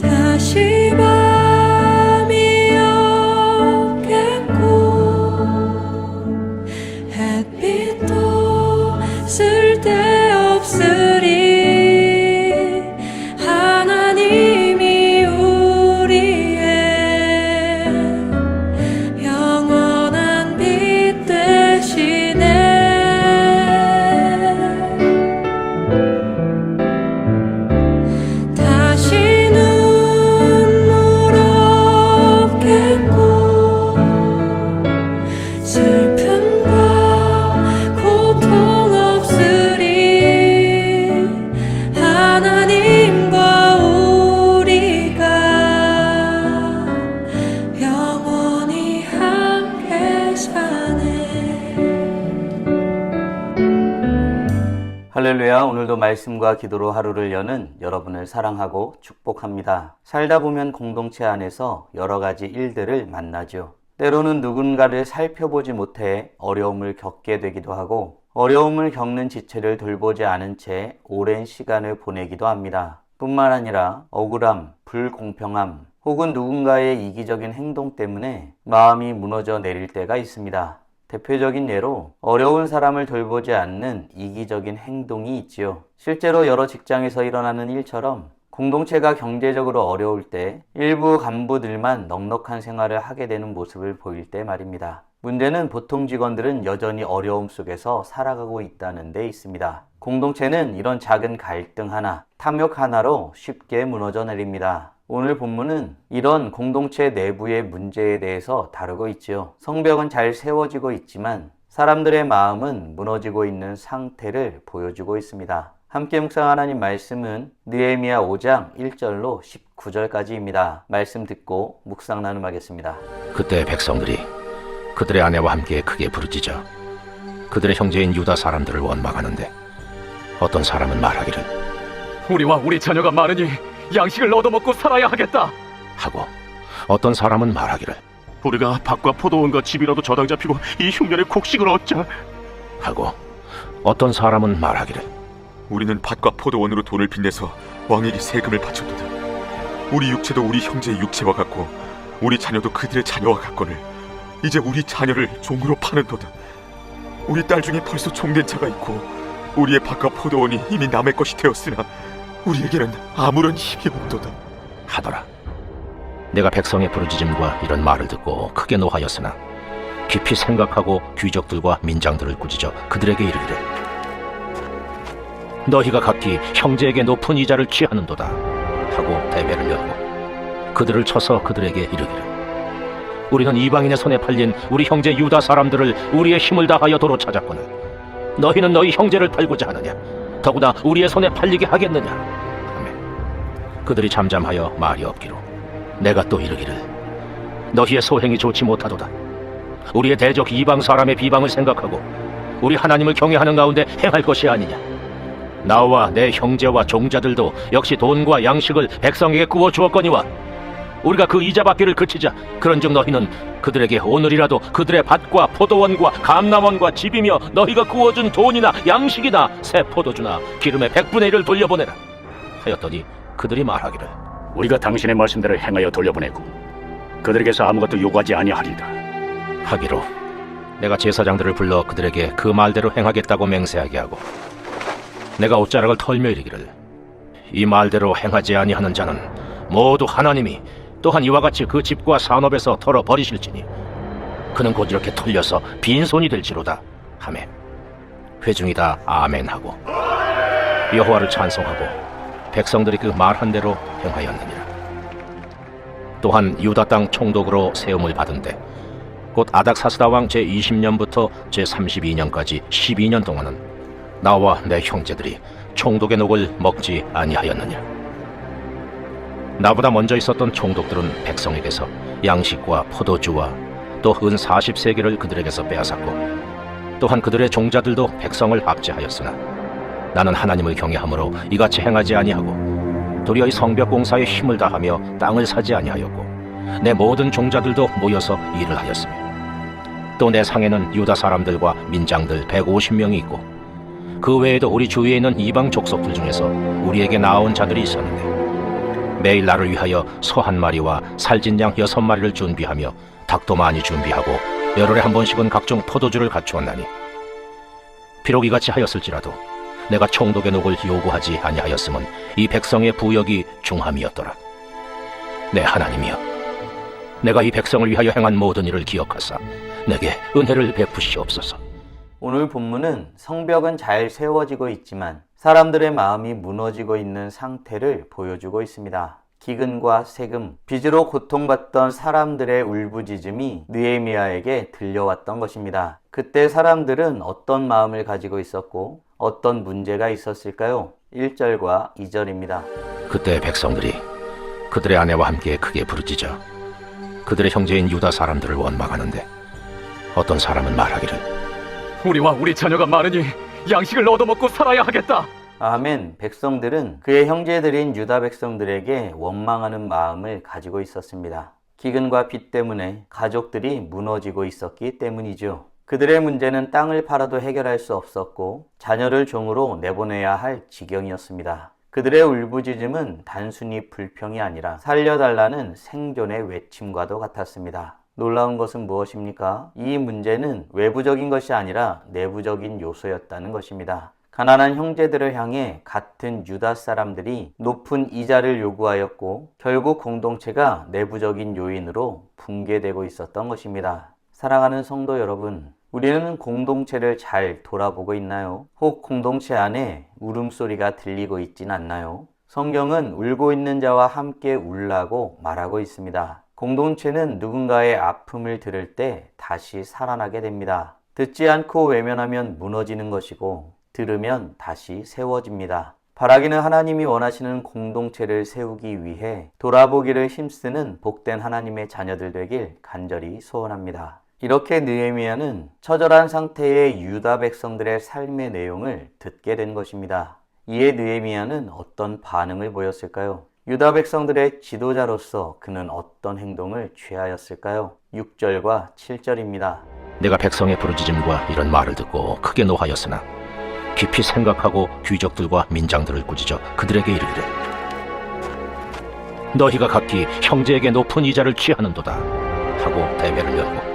다시 밤이 없겠고 햇빛도 쓸데없으리 하나님이 우리의 영원한 빛 되시네. 다시 눈물 없겠고 슬픔과 고통 없으리 하나님과 우리가 영원히 함께 사네. 할렐루야. 오늘도 말씀과 기도로 하루를 여는 여러분을 사랑하고 축복합니다. 살다 보면 공동체 안에서 여러 가지 일들을 만나죠. 때로는 누군가를 살펴보지 못해 어려움을 겪게 되기도 하고 어려움을 겪는 지체를 돌보지 않은 채 오랜 시간을 보내기도 합니다. 뿐만 아니라 억울함, 불공평함 혹은 누군가의 이기적인 행동 때문에 마음이 무너져 내릴 때가 있습니다. 대표적인 예로 어려운 사람을 돌보지 않는 이기적인 행동이 있지요. 실제로 여러 직장에서 일어나는 일처럼 공동체가 경제적으로 어려울 때 일부 간부들만 넉넉한 생활을 하게 되는 모습을 보일 때 말입니다. 문제는 보통 직원들은 여전히 어려움 속에서 살아가고 있다는 데 있습니다. 공동체는 이런 작은 갈등 하나, 탐욕 하나로 쉽게 무너져 내립니다. 오늘 본문은 이런 공동체 내부의 문제에 대해서 다루고 있지요. 성벽은 잘 세워지고 있지만 사람들의 마음은 무너지고 있는 상태를 보여주고 있습니다. 함께 묵상 하나님 말씀은 느헤미야 5장 1절로 19절까지입니다. 말씀 듣고 묵상 나눔하겠습니다. 그때 백성들이 그들의 아내와 함께 크게 부르짖어 그들의 형제인 유다 사람들을 원망하는데 어떤 사람은 말하기를 우리와 우리 자녀가 많으니 양식을 얻어먹고 살아야 하겠다 하고 어떤 사람은 말하기를 우리가 밭과 포도원과 집이라도 저당 잡히고 이 흉년에 곡식을 얻자 하고 어떤 사람은 말하기를 우리는 밭과 포도원으로 돈을 빚내서 왕에게 세금을 바쳤도다. 우리 육체도 우리 형제의 육체와 같고 우리 자녀도 그들의 자녀와 같거늘 이제 우리 자녀를 종으로 파는도다. 우리 딸 중에 벌써 종된 자가 있고 우리의 밭과 포도원이 이미 남의 것이 되었으나 우리에게는 아무런 힘이 없도다 하더라. 내가 백성의 부르짖음과 이런 말을 듣고 크게 노하였으나 깊이 생각하고 귀족들과 민장들을 꾸짖어 그들에게 이르기를 너희가 각기 형제에게 높은 이자를 취하는도다 하고 대배를 열고 그들을 쳐서 그들에게 이르기를 우리는 이방인의 손에 팔린 우리 형제 유다 사람들을 우리의 힘을 다하여 도로 찾았거늘 너희는 너희 형제를 팔고자 하느냐 더구나 우리의 손에 팔리게 하겠느냐 하매 그들이 잠잠하여 말이 없기로 내가 또 이르기를 너희의 소행이 좋지 못하도다. 우리의 대적 이방 사람의 비방을 생각하고 우리 하나님을 경외하는 가운데 행할 것이 아니냐. 나와 내 형제와 종자들도 역시 돈과 양식을 백성에게 구워 주었거니와 우리가 그 이자 받기를 그치자 그런즉 너희는 그들에게 오늘이라도 그들의 밭과 포도원과 감람원과 집이며 너희가 구워준 돈이나 양식이나 새 포도주나 기름의 100분의 1을 돌려보내라 하였더니 그들이 말하기를 우리가 당신의 말씀대로 행하여 돌려보내고 그들에게서 아무것도 요구하지 아니하리이다 하기로 내가 제사장들을 불러 그들에게 그 말대로 행하겠다고 맹세하게 하고 내가 옷자락을 털며 이르기를 이 말대로 행하지 아니하는 자는 모두 하나님이 또한 이와 같이 그 집과 산업에서 털어 버리실지니 그는 곧 이렇게 털려서 빈손이 될지로다 하매 회중이 다 아멘하고 여호와를 찬송하고 백성들이 그 말한 대로 행하였느니라. 또한 유다 땅 총독으로 세움을 받은데 곧 아닥사스다 왕 제20년부터 제32년까지 12년 동안은 나와 내 형제들이 총독의 녹을 먹지 아니하였느냐. 나보다 먼저 있었던 총독들은 백성에게서 양식과 포도주와 또 은 40세겔을 그들에게서 빼앗았고 또한 그들의 종자들도 백성을 압제하였으나 나는 하나님을 경외함으로 이같이 행하지 아니하고 도리어 이 성벽 공사에 힘을 다하며 땅을 사지 아니하였고 내 모든 종자들도 모여서 일을 하였으며 또 내 상에는 유다 사람들과 민장들 150명이 있고 그 외에도 우리 주위에 있는 이방 족속들 중에서 우리에게 나온 자들이 있었는데 매일 나를 위하여 소 한 마리와 살진 양 6마리를 준비하며 닭도 많이 준비하고 열흘에 한 번씩은 각종 포도주를 갖추었나니 비록 이같이 하였을지라도 내가 총독의 녹을 요구하지 아니하였음은 이 백성의 부역이 중함이었더라. 내 하나님이여, 내가 이 백성을 위하여 행한 모든 일을 기억하사 내게 은혜를 베푸시옵소서. 오늘 본문은 성벽은 잘 세워지고 있지만 사람들의 마음이 무너지고 있는 상태를 보여주고 있습니다. 기근과 세금, 빚으로 고통받던 사람들의 울부짖음이 느헤미야에게 들려왔던 것입니다. 그때 사람들은 어떤 마음을 가지고 있었고 어떤 문제가 있었을까요? 1절과 2절입니다. 그때 백성들이 그들의 아내와 함께 크게 부르짖어 그들의 형제인 유다 사람들을 원망하는데 어떤 사람은 말하기를 우리와 우리 자녀가 많으니 양식을 얻어먹고 살아야 하겠다. 아멘. 백성들은 그의 형제들인 유다 백성들에게 원망하는 마음을 가지고 있었습니다. 기근과 빚 때문에 가족들이 무너지고 있었기 때문이죠. 그들의 문제는 땅을 팔아도 해결할 수 없었고 자녀를 종으로 내보내야 할 지경이었습니다. 그들의 울부짖음은 단순히 불평이 아니라 살려달라는 생존의 외침과도 같았습니다. 놀라운 것은 무엇입니까? 이 문제는 외부적인 것이 아니라 내부적인 요소였다는 것입니다. 가난한 형제들을 향해 같은 유다 사람들이 높은 이자를 요구하였고 결국 공동체가 내부적인 요인으로 붕괴되고 있었던 것입니다. 사랑하는 성도 여러분, 우리는 공동체를 잘 돌아보고 있나요? 혹 공동체 안에 울음소리가 들리고 있진 않나요? 성경은 울고 있는 자와 함께 울라고 말하고 있습니다. 공동체는 누군가의 아픔을 들을 때 다시 살아나게 됩니다. 듣지 않고 외면하면 무너지는 것이고 들으면 다시 세워집니다. 바라기는 하나님이 원하시는 공동체를 세우기 위해 돌아보기를 힘쓰는 복된 하나님의 자녀들 되길 간절히 소원합니다. 이렇게 느헤미야는 처절한 상태의 유다 백성들의 삶의 내용을 듣게 된 것입니다. 이에 느헤미야는 어떤 반응을 보였을까요? 유다 백성들의 지도자로서 그는 어떤 행동을 취하였을까요? 6절과 7절입니다. 내가 백성의 부르짖음과 이런 말을 듣고 크게 노하였으나 깊이 생각하고 귀족들과 민장들을 꾸짖어 그들에게 이르기를 너희가 각기 형제에게 높은 이자를 취하는도다 하고 대회를 열고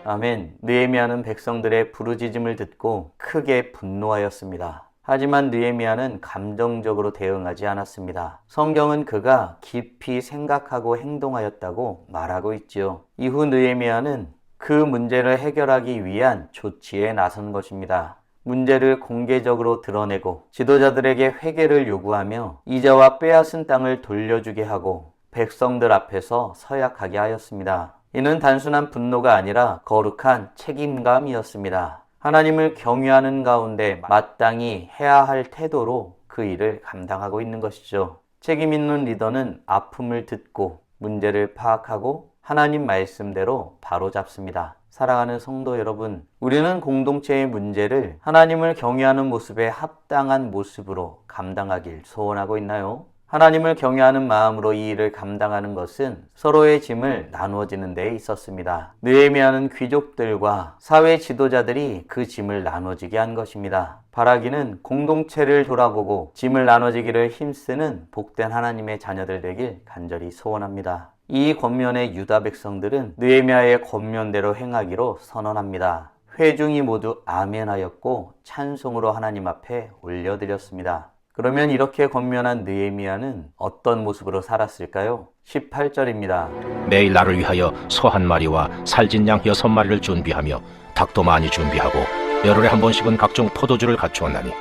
아멘. 느헤미야는 백성들의 부르짖음을 듣고 크게 분노하였습니다. 하지만 느헤미야는 감정적으로 대응하지 않았습니다. 성경은 그가 깊이 생각하고 행동하였다고 말하고 있지요. 이후 느헤미야는 그 문제를 해결하기 위한 조치에 나선 것입니다. 문제를 공개적으로 드러내고 지도자들에게 회개를 요구하며 이자와 빼앗은 땅을 돌려주게 하고 백성들 앞에서 서약하게 하였습니다. 이는 단순한 분노가 아니라 거룩한 책임감이었습니다. 하나님을 경외하는 가운데 마땅히 해야 할 태도로 그 일을 감당하고 있는 것이죠. 책임 있는 리더는 아픔을 듣고 문제를 파악하고 하나님 말씀대로 바로잡습니다. 사랑하는 성도 여러분, 우리는 공동체의 문제를 하나님을 경외하는 모습에 합당한 모습으로 감당하길 소원하고 있나요? 하나님을 경외하는 마음으로 이 일을 감당하는 것은 서로의 짐을 나누어지는 데 있었습니다. 느헤미야는 귀족들과 사회 지도자들이 그 짐을 나눠지게 한 것입니다. 바라기는 공동체를 돌아보고 짐을 나눠지기를 힘쓰는 복된 하나님의 자녀들 되길 간절히 소원합니다. 이 권면의 유다 백성들은 느헤미야의 권면대로 행하기로 선언합니다. 회중이 모두 아멘하였고 찬송으로 하나님 앞에 올려드렸습니다. 그러면 이렇게 권면한 느헤미야는 어떤 모습으로 살았을까요? 18절입니다. 매일 나를 위하여 소 한 마리와 살진 양 6마리를 준비하며 닭도 많이 준비하고 열흘에 한 번씩은 각종 포도주를 갖추었나니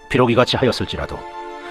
비록 이같이 하였을지라도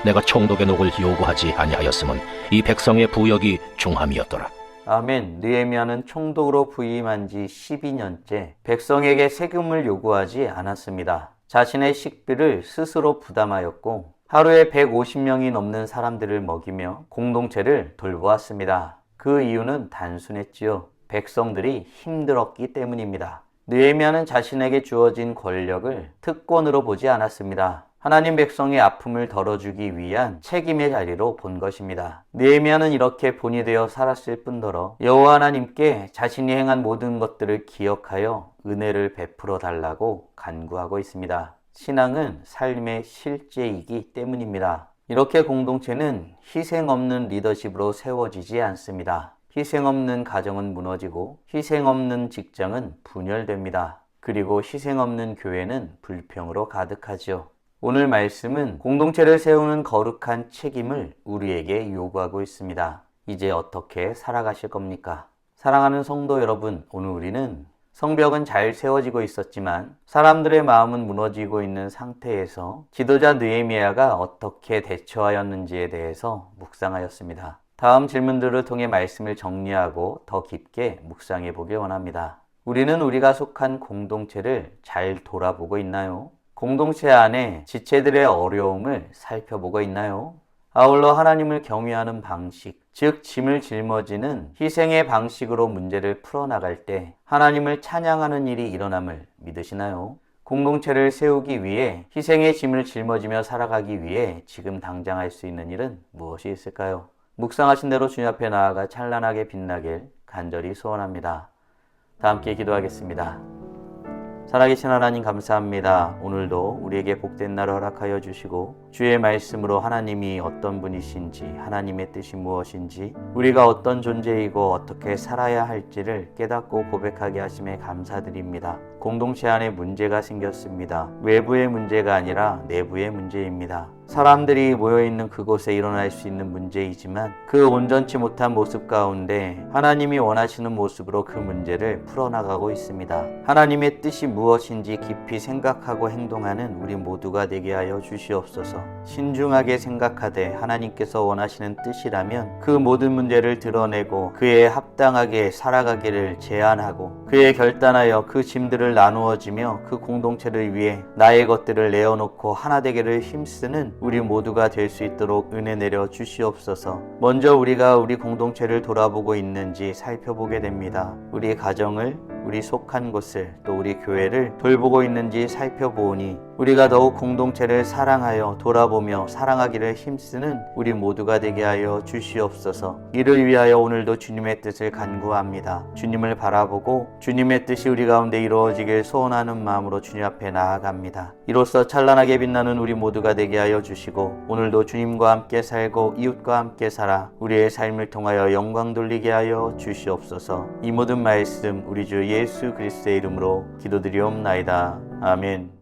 내가 총독의 녹을 요구하지 아니하였음은 이 백성의 부역이 중함이었더라. 아멘. 느헤미야는 총독으로 부임한 지 12년째 백성에게 세금을 요구하지 않았습니다. 자신의 식비를 스스로 부담하였고 하루에 150명이 넘는 사람들을 먹이며 공동체를 돌보았습니다. 그 이유는 단순했지요. 백성들이 힘들었기 때문입니다. 느헤미야는 자신에게 주어진 권력을 특권으로 보지 않았습니다. 하나님 백성의 아픔을 덜어주기 위한 책임의 자리로 본 것입니다. 느헤미야는 이렇게 본이 되어 살았을 뿐더러 여호와 하나님께 자신이 행한 모든 것들을 기억하여 은혜를 베풀어 달라고 간구하고 있습니다. 신앙은 삶의 실제이기 때문입니다. 이렇게 공동체는 희생 없는 리더십으로 세워지지 않습니다. 희생 없는 가정은 무너지고 희생 없는 직장은 분열됩니다. 그리고 희생 없는 교회는 불평으로 가득하죠. 오늘 말씀은 공동체를 세우는 거룩한 책임을 우리에게 요구하고 있습니다. 이제 어떻게 살아가실 겁니까? 사랑하는 성도 여러분, 오늘 우리는 성벽은 잘 세워지고 있었지만 사람들의 마음은 무너지고 있는 상태에서 지도자 느헤미야가 어떻게 대처하였는지에 대해서 묵상하였습니다. 다음 질문들을 통해 말씀을 정리하고 더 깊게 묵상해 보길 원합니다. 우리는 우리가 속한 공동체를 잘 돌아보고 있나요? 공동체 안에 지체들의 어려움을 살펴보고 있나요? 아울러 하나님을 경외하는 방식, 즉 짐을 짊어지는 희생의 방식으로 문제를 풀어나갈 때 하나님을 찬양하는 일이 일어남을 믿으시나요? 공동체를 세우기 위해 희생의 짐을 짊어지며 살아가기 위해 지금 당장 할 수 있는 일은 무엇이 있을까요? 묵상하신 대로 주님 앞에 나아가 찬란하게 빛나길 간절히 소원합니다. 다 함께 기도하겠습니다. 살아계신 하나님 감사합니다. 오늘도 우리에게 복된 날을 허락하여 주시고 주의 말씀으로 하나님이 어떤 분이신지, 하나님의 뜻이 무엇인지, 우리가 어떤 존재이고 어떻게 살아야 할지를 깨닫고 고백하게 하심에 감사드립니다. 공동체 안에 문제가 생겼습니다. 외부의 문제가 아니라 내부의 문제입니다. 사람들이 모여있는 그곳에 일어날 수 있는 문제이지만 그 온전치 못한 모습 가운데 하나님이 원하시는 모습으로 그 문제를 풀어나가고 있습니다. 하나님의 뜻이 무엇인지 깊이 생각하고 행동하는 우리 모두가 되게 하여 주시옵소서. 신중하게 생각하되 하나님께서 원하시는 뜻이라면 그 모든 문제를 드러내고 그에 합당하게 살아가기를 제안하고 그에 결단하여 그 짐들을 나누어지며 그 공동체를 위해 나의 것들을 내어놓고 하나 되기를 힘쓰는 우리 모두가 될 수 있도록 은혜 내려 주시옵소서. 먼저 우리가 우리 공동체를 돌아보고 있는지 살펴보게 됩니다. 우리 가정을, 우리 속한 곳을, 또 우리 교회를 돌보고 있는지 살펴보니 우리가 더욱 공동체를 사랑하여 돌아보며 사랑하기를 힘쓰는 우리 모두가 되게 하여 주시옵소서. 이를 위하여 오늘도 주님의 뜻을 간구합니다. 주님을 바라보고 주님의 뜻이 우리 가운데 이루어지길 소원하는 마음으로 주님 앞에 나아갑니다. 이로써 찬란하게 빛나는 우리 모두가 되게 하여 주시고 오늘도 주님과 함께 살고 이웃과 함께 살아 우리의 삶을 통하여 영광 돌리게 하여 주시옵소서. 이 모든 말씀 우리 주 예수 그리스도의 이름으로 기도드리옵나이다. 아멘.